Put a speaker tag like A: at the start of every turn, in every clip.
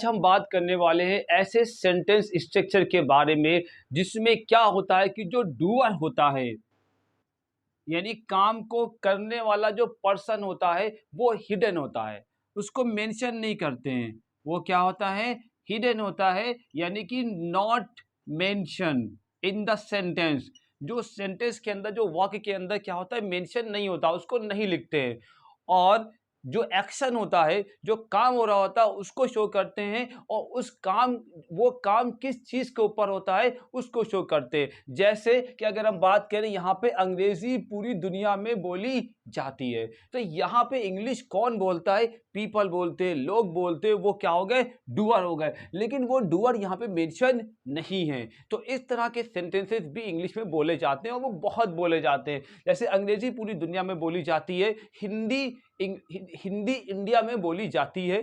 A: आज हम बात करने वाले हैं ऐसे सेंटेंस स्ट्रक्चर के बारे में जिसमें क्या होता है कि जो डूअर होता है यानी काम को करने वाला जो पर्सन होता है वो हिडन होता है, उसको मेंशन नहीं करते हैं। वो क्या होता है? हिडन होता है, यानी कि not mention in the sentence. जो सेंटेंस के अंदर, जो वाक्य के अंदर क्या होता है, मेंशन नहीं होता, उसको नहीं लिखते हैं। और जो एक्शन होता है, जो काम हो रहा होता है, उसको शो करते हैं। और उस काम, वो काम किस चीज के ऊपर होता है उसको शो करते हैं। जैसे कि अगर हम बात करें, यहाँ पे अंग्रेजी पूरी दुनिया में बोली जाती है, तो यहाँ पे इंग्लिश कौन बोलता है? पीपल बोलते हैं, लोग बोलते हैं। वो क्या हो गए? डूअर हो गए। लेकिन वो डूअर यहाँ पे मेंशन नहीं है। तो इस तरह के सेंटेंसेस भी इंग्लिश में बोले जाते हैं, और वो बहुत बोले जाते हैं। जैसे अंग्रेजी पूरी दुनिया में बोली जाती है, हिंदी इंडिया में बोली जाती है,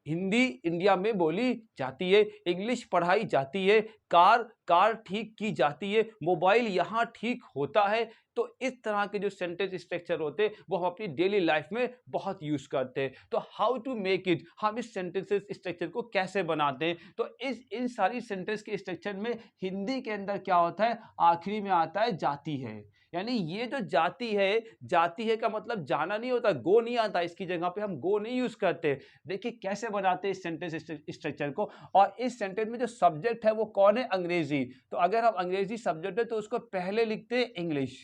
A: हिंदी इंडिया में बोली जाती है, इंग्लिश पढ़ाई जाती है, कार ठीक की जाती है, मोबाइल यहाँ ठीक होता है। तो इस तरह के जो सेंटेंस स्ट्रक्चर होते हैं वो हम अपनी डेली लाइफ में बहुत यूज करते हैं। तो हाउ टू मेक इट, हम इस सेंटेंसेस स्ट्रक्चर को कैसे बनाते हैं? तो इन सारी सेंटेंस के स्ट्रक्चर में हिंदी के अंदर क्या होता है? आखिरी में आता है जाती है। यानी ये जो जाती है का मतलब जाना नहीं होता, गो नहीं आता, इसकी जगह पे हम गो नहीं यूज करते। देखिए कैसे बनाते हैं इस सेंटेंस स्ट्रक्चर को। और इस सेंटेंस में जो सब्जेक्ट है वो कौन है? अंग्रेजी। तो अगर हम अंग्रेजी सब्जेक्ट है तो उसको पहले लिखते हैं इंग्लिश।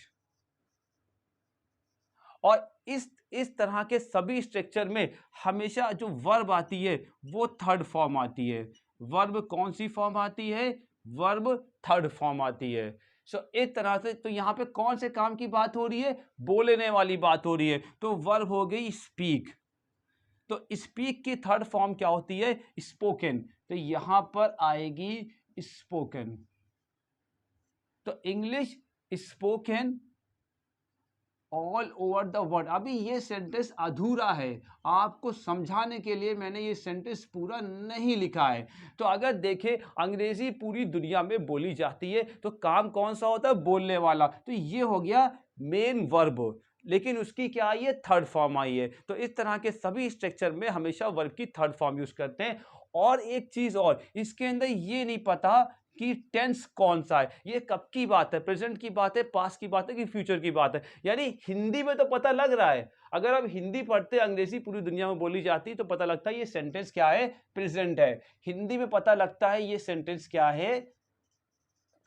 A: और इस तरह के सभी स्ट्रक्चर में हमेशा जो वर्ब आती है वो थर्ड फॉर्म आती है। वर्ब कौन सी फॉर्म आती है? वर्ब थर्ड फॉर्म आती है। सो इस तरह से, तो यहाँ पे कौन से काम की बात हो रही है? बोलने वाली बात हो रही है। तो वर्ब हो गई स्पीक। तो स्पीक की थर्ड फॉर्म क्या होती है? स्पोकन। तो यहां पर आएगी स्पोकन। तो English spoken all over the world. अभी ये सेंटेंस अधूरा है, आपको समझाने के लिए मैंने ये सेंटेंस पूरा नहीं लिखा है। तो अगर देखें, अंग्रेजी पूरी दुनिया में बोली जाती है, तो काम कौन सा होता है? बोलने वाला। तो ये हो गया मेन वर्ब, लेकिन उसकी क्या आई है? थर्ड फॉर्म आई है। तो इस तरह के सभी स्ट्रक्चर में हमेशा वर्ब की थर्ड फॉर्म यूज करते हैं। और एक चीज और, इसके अंदर ये नहीं पता कि टेंस कौन सा है, ये कब की बात है, प्रेजेंट की बात है, पास्ट की बात है, कि फ्यूचर की बात है। यानी हिंदी में तो पता लग रहा है, अगर आप हिंदी पढ़ते, अंग्रेजी पूरी दुनिया में बोली जाती, तो पता लगता है ये सेंटेंस क्या है? प्रेजेंट है। हिंदी में पता लगता है ये सेंटेंस क्या है?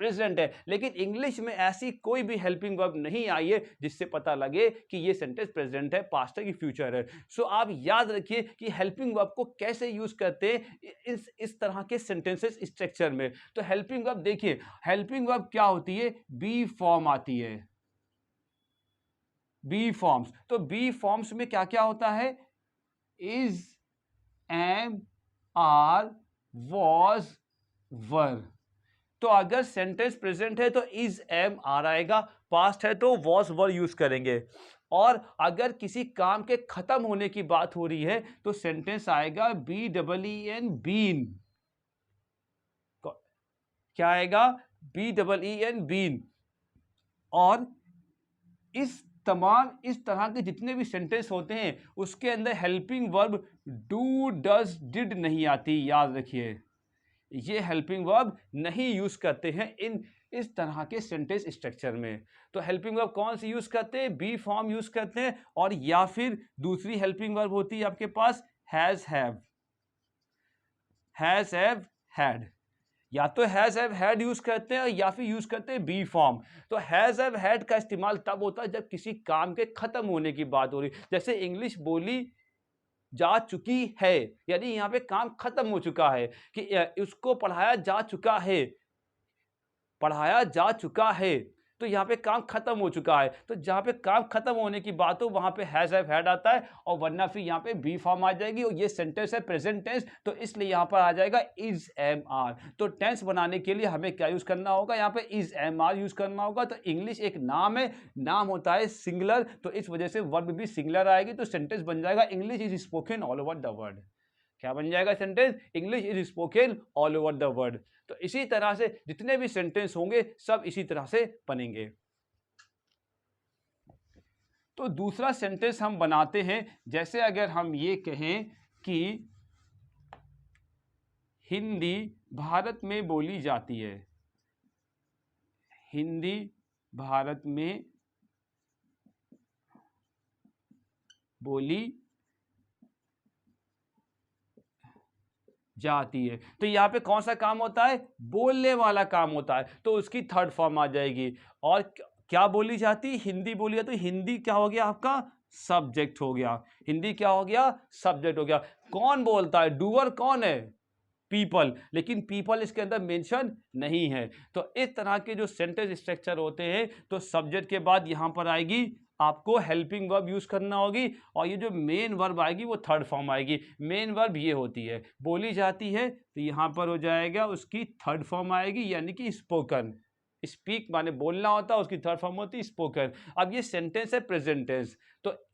A: प्रेजेंट है। लेकिन इंग्लिश में ऐसी कोई भी हेल्पिंग वर्ब नहीं आई है जिससे पता लगे कि ये सेंटेंस प्रेजेंट है, पास्ट है, कि फ्यूचर है। सो आप याद रखिए कि हेल्पिंग वर्ब को कैसे यूज करते हैं इस तरह के सेंटेंसेस स्ट्रक्चर में। तो हेल्पिंग वर्ब देखिए, हेल्पिंग वर्ब क्या होती है? बी फॉर्म आती है, बी फॉर्म्स। तो बी फॉर्म्स में क्या क्या होता है? इज, एम, आर, वॉज, वर। तो अगर सेंटेंस प्रेजेंट है तो इज, एम, आर आएगा, पास्ट है तो वॉज, वर यूज करेंगे। और अगर किसी काम के खत्म होने की बात हो रही है तो सेंटेंस आएगा B double E N, bean. क्या आएगा? B double E N, bean. और इस तरह के जितने भी सेंटेंस होते हैं उसके अंदर helping verb do, does, did नहीं आती, याद रखिए। ये हेल्पिंग वर्ब नहीं यूज करते हैं इस तरह के सेंटेंस स्ट्रक्चर में। तो हेल्पिंग वर्ब कौन सी यूज करते हैं? बी फॉर्म यूज करते हैं। और या फिर दूसरी हेल्पिंग वर्ब होती है आपके पास has, have, has, have, had. या तो हैज, हैव, हैड यूज करते हैं, या फिर यूज करते हैं बी फॉर्म। तो हैज, हैव, हैड का इस्तेमाल तब होता है जब किसी काम के खत्म होने की बात हो रही। जैसे इंग्लिश बोली जा चुकी है, यानी यहां पे काम खत्म हो चुका है, कि उसको पढ़ाया जा चुका है, पढ़ाया जा चुका है। तो यहां पे काम खत्म हो चुका है। तो जहां पे काम खत्म होने की बात हो वहां पे हैज, हैव, हैड आता है, और वरना फिर यहां पे बी फॉर्म आ जाएगी। और ये सेंटेंस है प्रेजेंट टेंस, तो इसलिए यहां पर आ जाएगा इज, एम, आर। तो टेंस बनाने के लिए हमें क्या यूज करना होगा? यहां पे इज, एम, आर यूज करना होगा। तो इंग्लिश एक नाम है, नाम होता है सिंगुलर, तो इस वजह से वर्ब भी सिंगुलर आएगी। तो सेंटेंस बन जाएगा English is spoken all over the world. क्या बन जाएगा sentence? English is spoken all over the world. तो इसी तरह से जितने भी सेंटेंस होंगे सब इसी तरह से बनेंगे। तो दूसरा सेंटेंस हम बनाते हैं, जैसे अगर हम ये कहें कि हिंदी भारत में बोली जाती है। हिंदी भारत में बोली जाती है। तो यहाँ पे कौन सा काम होता है? बोलने वाला काम होता है, तो उसकी थर्ड फॉर्म आ जाएगी। और क्या बोली जाती? हिंदी बोली जाती। तो हिंदी क्या हो गया आपका? सब्जेक्ट हो गया। हिंदी क्या हो गया? सब्जेक्ट हो गया। कौन बोलता है? डूअर कौन है? पीपल। लेकिन पीपल इसके अंदर मेंशन नहीं है। तो इस तरह के जो सेंटेंस स्ट्रक्चर होते हैं, तो सब्जेक्ट के बाद यहां पर आएगी आपको हेल्पिंग वर्ब यूज करना होगी, और ये जो मेन वर्ब आएगी वो थर्ड फॉर्म आएगी। मेन वर्ब ये होती है, बोली जाती है, तो यहां पर हो जाएगा उसकी थर्ड फॉर्म आएगी, यानी कि स्पोकन। स्पीक माने बोलना होता है, उसकी थर्ड फॉर्म होती है स्पोकन। अब ये सेंटेंस है प्रेजेंट टेंस, तो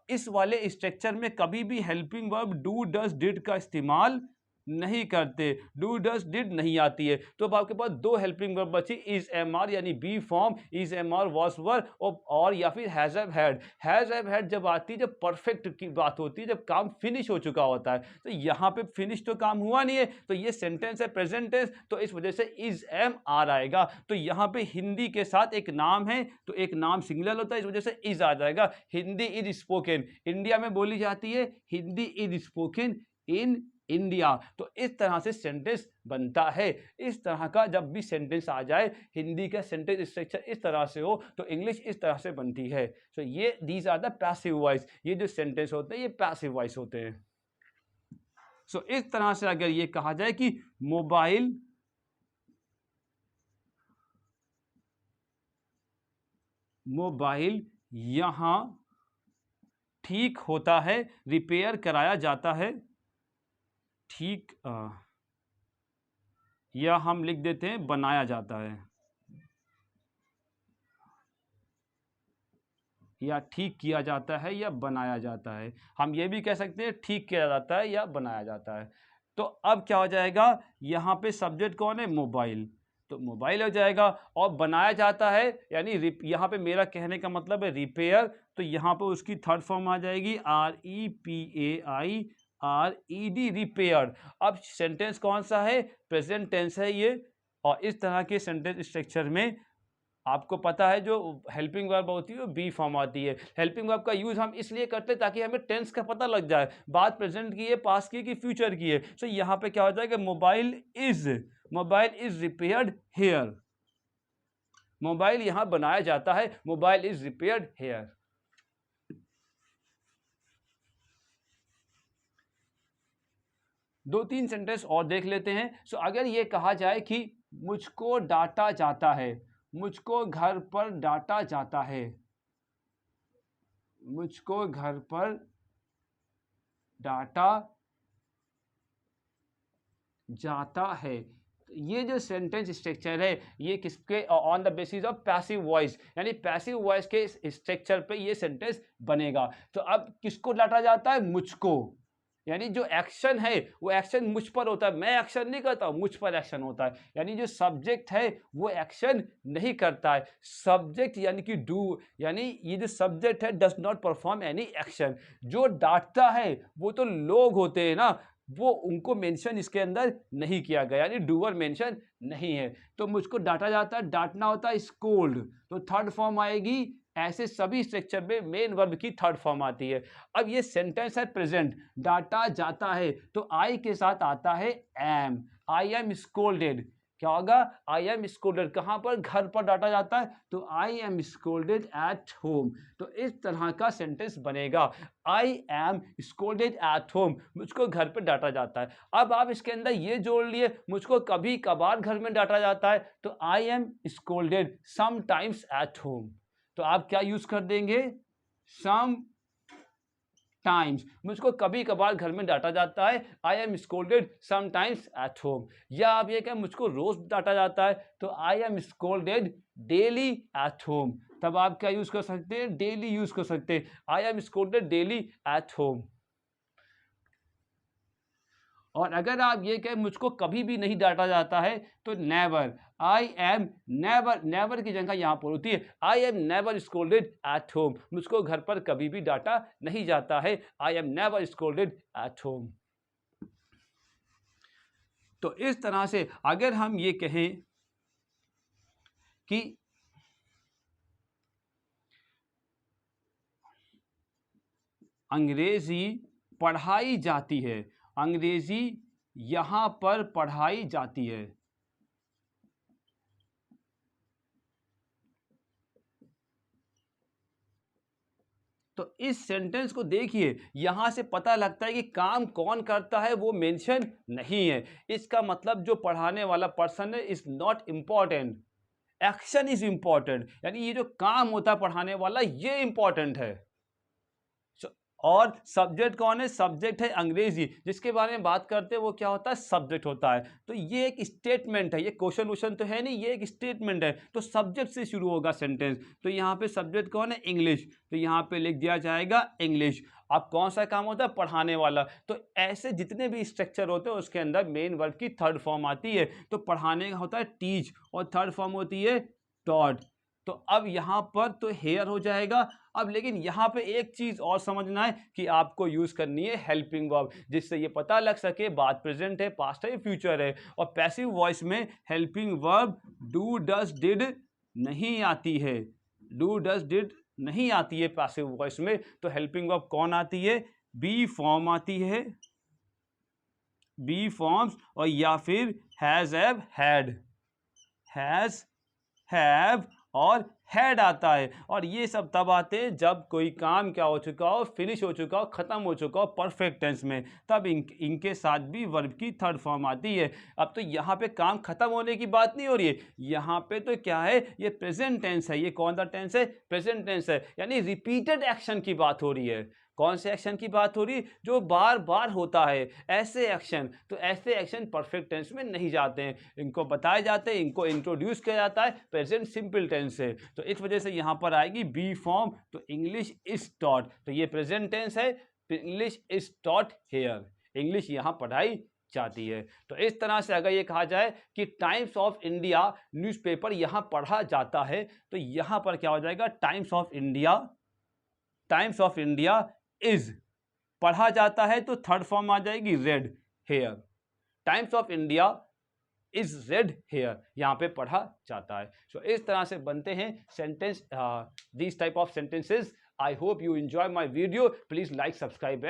A: इस वाले स्ट्रक्चर में कभी भी helping verb do does did का इस्तेमाल नहीं करते। डू डज डिड नहीं आती है। तो अब आपके पास दो हेल्पिंग वर्ब बची, इज एम आर यानी be form, is am are was were, और या फिर has have had. Has have had जब आती है, जब परफेक्ट की बात होती है, जब काम फिनिश हो चुका होता है। तो यहाँ पे फिनिश तो काम हुआ नहीं है, तो ये सेंटेंस है प्रेजेंट टेंस, तो इस वजह से इज एम आर आएगा। तो यहाँ पे हिंदी के साथ एक नाम है, तो एक नाम सिंगुलर होता है, इस वजह से इज आ जाएगा। हिंदी इज स्पोकन, इंडिया में बोली जाती है। Hindi is spoken in India. तो इस तरह से सेंटेंस बनता है। इस तरह का जब भी सेंटेंस आ जाए, हिंदी का सेंटेंस स्ट्रक्चर इस तरह से हो, तो इंग्लिश इस तरह से बनती है। सो ये these are the passive voice. ये जो सेंटेंस होते हैं ये पैसिव वॉइस होते हैं। सो इस तरह से अगर ये कहा जाए कि मोबाइल यहां ठीक होता है, रिपेयर कराया जाता है। ठीक, या हम लिख देते हैं बनाया जाता है, या ठीक किया जाता है, या बनाया जाता है। हम ये भी कह सकते हैं ठीक किया जाता है या बनाया जाता है। तो अब क्या हो जाएगा? यहाँ पे सब्जेक्ट कौन है? मोबाइल, तो मोबाइल हो जाएगा। और बनाया जाता है यानी यहाँ पे मेरा कहने का मतलब है रिपेयर, तो यहाँ पे उसकी थर्ड फॉर्म आ जाएगी REPAIRED, रिपेयर। अब सेंटेंस कौन सा है? प्रेजेंट टेंस है ये। और इस तरह के सेंटेंस स्ट्रक्चर में आपको पता है जो हेल्पिंग वर्ब होती है वो बी फॉर्म आती है। हेल्पिंग वर्ब का यूज हम इसलिए करते हैं ताकि हमें टेंस का पता लग जाए, बात प्रेजेंट की है, पास्ट की कि फ्यूचर की है। सो यहाँ पे क्या हो जाएगा? Mobile is repaired here. Mobile यहां बनाया जाता है, मोबाइल इज रिपेयर्ड हेयर। दो तीन सेंटेंस और देख लेते हैं। सो अगर ये कहा जाए कि मुझको डांटा जाता है, मुझको घर पर डांटा जाता है, मुझको घर पर डांटा जाता है, ये जो सेंटेंस स्ट्रक्चर है ये किसके? On the basis of passive voice, यानी पैसिव वॉइस के स्ट्रक्चर पे ये सेंटेंस बनेगा। तो अब किसको डांटा जाता है? मुझको, यानी जो एक्शन है वो एक्शन मुझ पर होता है, मैं एक्शन नहीं करता हूं, मुझ पर एक्शन होता है। यानी जो सब्जेक्ट है वो एक्शन नहीं करता है। सब्जेक्ट यानी कि डू, यानी ये जो सब्जेक्ट है does not perform any action. जो डांटता है वो तो लोग होते हैं ना, वो उनको मेंशन इसके अंदर नहीं किया गया, यानी डूअर मेंशन नहीं है। तो मुझको डांटा जाता है, डांटना होता है स्कोल्ड, तो थर्ड फॉर्म आएगी। ऐसे सभी स्ट्रक्चर में मेन वर्ब की थर्ड फॉर्म आती है। अब ये सेंटेंस है प्रेजेंट, डांटा जाता है, तो आई के साथ आता है एम। आई एम स्कोल्डेड, क्या होगा? आई एम स्कोल्डेड, कहां पर? घर पर डांटा जाता है, तो I am scolded at home. तो इस तरह का सेंटेंस बनेगा, I am scolded at home, मुझको घर पर डांटा जाता है। अब आप इसके अंदर ये जोड़ लिए, मुझको कभी कभार घर में डांटा जाता है, तो I am scolded sometimes at home. तो आप क्या यूज कर देंगे? सम टाइम्स, मुझको कभी कभार घर में डांटा जाता है, I am scolded sometimes at home. या आप ये कहें मुझको रोज डांटा जाता है, तो I am scolded daily at home. तब आप क्या यूज कर सकते हैं? डेली यूज कर सकते हैं, I am scolded daily at home. और अगर आप ये कहें मुझको कभी भी नहीं डांटा जाता है, तो never, I am never, never की जगह यहां पर होती है I am never scolded at home, मुझको घर पर कभी भी डांटा नहीं जाता है, I am never scolded at home. तो इस तरह से अगर हम ये कहें कि अंग्रेजी पढ़ाई जाती है, अंग्रेजी यहां पर पढ़ाई जाती है, तो इस सेंटेंस को देखिए, यहां से पता लगता है कि काम कौन करता है वो मेंशन नहीं है। इसका मतलब जो पढ़ाने वाला पर्सन है is not important, action is important, यानी ये जो काम होता है पढ़ाने वाला ये इंपॉर्टेंट है। और सब्जेक्ट कौन है? सब्जेक्ट है अंग्रेजी, जिसके बारे में बात करते हैं वो क्या होता है? सब्जेक्ट होता है। तो ये एक स्टेटमेंट है, ये क्वेश्चन वोश्चन तो है नहीं, ये एक स्टेटमेंट है। तो सब्जेक्ट से शुरू होगा सेंटेंस। तो यहाँ पे सब्जेक्ट कौन है? इंग्लिश। तो यहाँ पे लिख दिया जाएगा इंग्लिश। अब कौन सा काम होता है? पढ़ाने वाला। तो ऐसे जितने भी स्ट्रक्चर होते हैं उसके अंदर मेन वर्ब की थर्ड फॉर्म आती है। तो पढ़ाने का होता है टीच और थर्ड फॉर्म होती है टॉट। तो अब यहाँ पर तो हेयर हो जाएगा। अब लेकिन यहाँ पे एक चीज और समझना है कि आपको यूज करनी है हेल्पिंग वर्ब, जिससे ये पता लग सके बात प्रेजेंट है, पास्ट है, फ्यूचर है। और पैसिव वॉइस में helping verb do does did नहीं आती है, डू डज डिड नहीं आती है पैसिव वॉइस में। तो हेल्पिंग वर्ब कौन आती है? बी फॉर्म आती है, बी फॉर्म्स, और या फिर has, have, had, has, have और हैड आता है। और ये सब तब आते हैं जब कोई काम क्या हो चुका हो? फिनिश हो चुका हो, खत्म हो चुका हो परफेक्ट टेंस में, तब इनके साथ भी वर्ब की थर्ड फॉर्म आती है। अब तो यहाँ पे काम खत्म होने की बात नहीं हो रही है, यहाँ पे तो क्या है? ये प्रेजेंट टेंस है। ये कौन सा टेंस है? प्रेजेंट टेंस है, यानी रिपीटेड एक्शन की बात हो रही है। कौन से एक्शन की बात हो रही है? जो बार बार होता है, ऐसे एक्शन। तो ऐसे एक्शन परफेक्ट टेंस में नहीं जाते हैं, इनको बताए जाते हैं, इनको इंट्रोड्यूस किया जाता है प्रेजेंट सिंपल टेंस से। तो इस वजह से यहां पर आएगी बी फॉर्म। तो इंग्लिश इज टॉट, तो ये प्रेजेंट टेंस है, English is taught here, English यहां पढ़ाई जाती है। तो इस तरह से अगर ये कहा जाए कि टाइम्स ऑफ इंडिया न्यूज़पेपर यहां पढ़ा जाता है, तो यहां पर क्या हो जाएगा? Times of India, Times of India is पढ़ा जाता है, तो थर्ड फॉर्म आ जाएगी read here. Times of India is read here, यहां पे पढ़ा जाता है। सो इस तरह से बनते हैं sentence, this type of sentences. I hope you enjoy my video. Please like, subscribe.